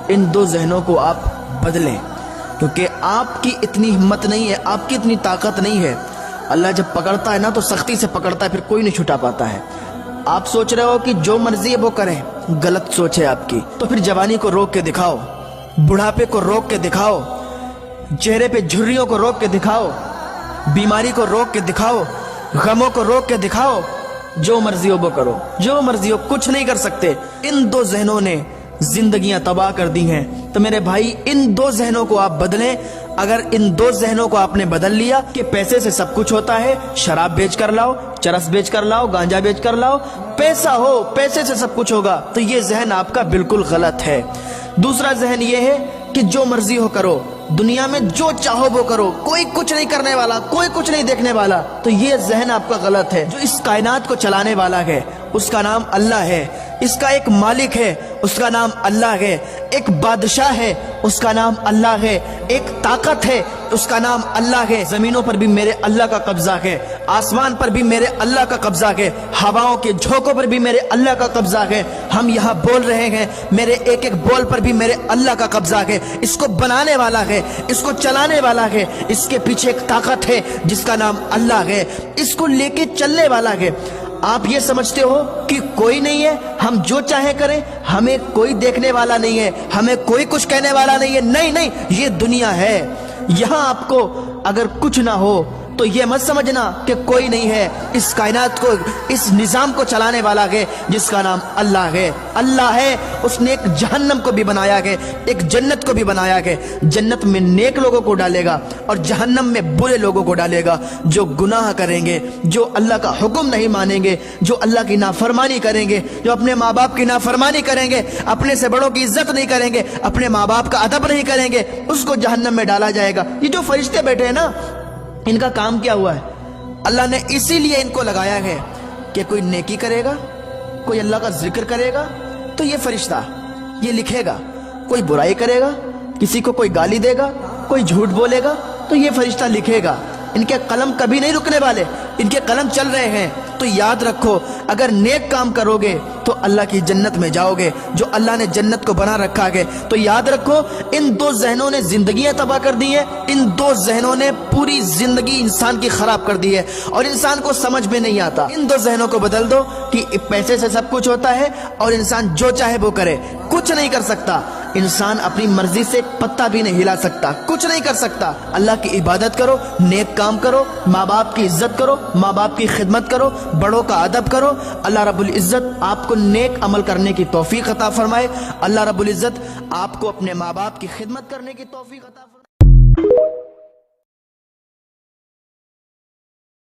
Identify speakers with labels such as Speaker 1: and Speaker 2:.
Speaker 1: ان دو ذہنوں کو آپ بدلیں، کیونکہ آپ کی اتنی ہمت نہیں ہے، آپ کی اتنی طاقت نہیں ہے۔ اللہ جب پکڑتا ہے نا تو سختی سے پکڑتا ہے، پھر کوئی نہیں چھٹا پاتا ہے۔ آپ سوچ رہے ہو کہ جو مرضی ہے وہ کریں، غلط سوچ ہے آپ کی۔ تو پھر جوانی کو روک کے دکھاؤ، بڑھاپے کو روک کے دکھاؤ، چہرے پہ جھریوں کو روک کے دکھاؤ، بیماری کو روک کے دکھاؤ، غموں کو روک کے دکھاؤ۔ جو مرضی ہو وہ کرو، جو مرضی ہو، کچھ نہیں کر سکتے۔ ان دو ذہنوں نے زندگیاں تباہ کر دی ہیں۔ تو میرے بھائی، ان دو ذہنوں کو آپ بدلیں۔ اگر ان دو ذہنوں کو آپ نے بدل لیا کہ پیسے سے سب کچھ ہوتا ہے، شراب بیچ کر لاؤ، چرس بیچ کر لاؤ، گانجا بیچ کر لاؤ، پیسہ ہو، پیسے سے سب کچھ ہوگا، تو یہ ذہن آپ کا بالکل غلط ہے۔ دوسرا ذہن یہ ہے کہ جو مرضی ہو کرو، دنیا میں جو چاہو وہ کرو، کوئی کچھ نہیں کرنے والا، کوئی کچھ نہیں دیکھنے والا، تو یہ ذہن آپ کا غلط ہے۔ جو اس کائنات کو چلانے والا ہے اس کا نام اللہ ہے، اس کا ایک مالک ہے اس کا نام اللہ ہے، ایک بادشاہ ہے اس کا نام اللہ ہے، ایک طاقت ہے اس کا نام اللہ ہے۔ زمینوں پر بھی میرے اللہ کا قبضہ ہے، آسمان پر بھی میرے اللہ کا قبضہ ہے، ہواؤں کے جھونکوں پر بھی میرے اللہ کا قبضہ ہے۔ ہم یہاں بول رہے ہیں، میرے ایک ایک بول پر بھی میرے اللہ کا قبضہ ہے۔ اس کو بنانے والا ہے، اس کو چلانے والا ہے، اس کے پیچھے ایک طاقت ہے جس کا نام اللہ ہے، اس کو لے کے چلنے والا ہے۔ آپ یہ سمجھتے ہو کہ کوئی نہیں ہے، ہم جو چاہیں کریں، ہمیں کوئی دیکھنے والا نہیں ہے، ہمیں کوئی کچھ کہنے والا نہیں ہے۔ نہیں نہیں، یہ دنیا ہے۔ یہاں آپ کو اگر کچھ نہ ہو تو یہ مت سمجھنا کہ کوئی نہیں ہے۔ اس کائنات کو، اس نظام کو چلانے والا ہے جس کا نام اللہ ہے۔ اللہ ہے، اس نے ایک جہنم کو بھی بنایا ہے، ایک جنت کو بھی بنایا ہے۔ جنت میں نیک لوگوں کو ڈالے گا اور جہنم میں برے لوگوں کو ڈالے گا، جو گناہ کریں گے، جو اللہ کا حکم نہیں مانیں گے، جو اللہ کی نافرمانی کریں گے، جو اپنے ماں باپ کی نافرمانی کریں گے، اپنے سے بڑوں کی عزت نہیں کریں گے، اپنے ماں باپ کا ادب نہیں کریں گے، اس کو جہنم میں ڈالا جائے گا۔ یہ جو فرشتے بیٹھے ہیں نا، ان کا کام کیا ہوا ہے؟ اللہ نے اسی لیے ان کو لگایا ہے کہ کوئی نیکی کرے گا، کوئی اللہ کا ذکر کرے گا تو یہ فرشتہ یہ لکھے گا، کوئی برائی کرے گا، کسی کو کوئی گالی دے گا، کوئی جھوٹ بولے گا تو یہ فرشتہ لکھے گا۔ ان کے قلم کبھی نہیں رکنے والے، ان کے قلم چل رہے ہیں۔ تو یاد رکھو، اگر نیک کام کرو گے تو اللہ کی جنت میں جاؤ گے، جو اللہ نے جنت کو بنا رکھا ہے۔ تو یاد رکھو، ان دو ذہنوں نے زندگیاں تباہ کر دی ہیں، ان دو ذہنوں نے پوری زندگی انسان کی خراب کر دی ہے، اور انسان کو سمجھ میں نہیں آتا۔ ان دو ذہنوں کو بدل دو کہ پیسے سے سب کچھ ہوتا ہے اور انسان جو چاہے وہ کرے، کچھ نہیں کر سکتا۔ انسان اپنی مرضی سے ایک پتا بھی نہیں ہلا سکتا، کچھ نہیں کر سکتا۔ اللہ کی عبادت کرو، نیک کام کرو، ماں باپ کی عزت کرو، ماں باپ کی خدمت کرو، بڑوں کا ادب کرو۔ اللہ رب العزت آپ کو نیک عمل کرنے کی توفیق عطا فرمائے۔ اللہ رب العزت آپ کو اپنے ماں باپ کی خدمت کرنے کی توفیق عطا فرمائے۔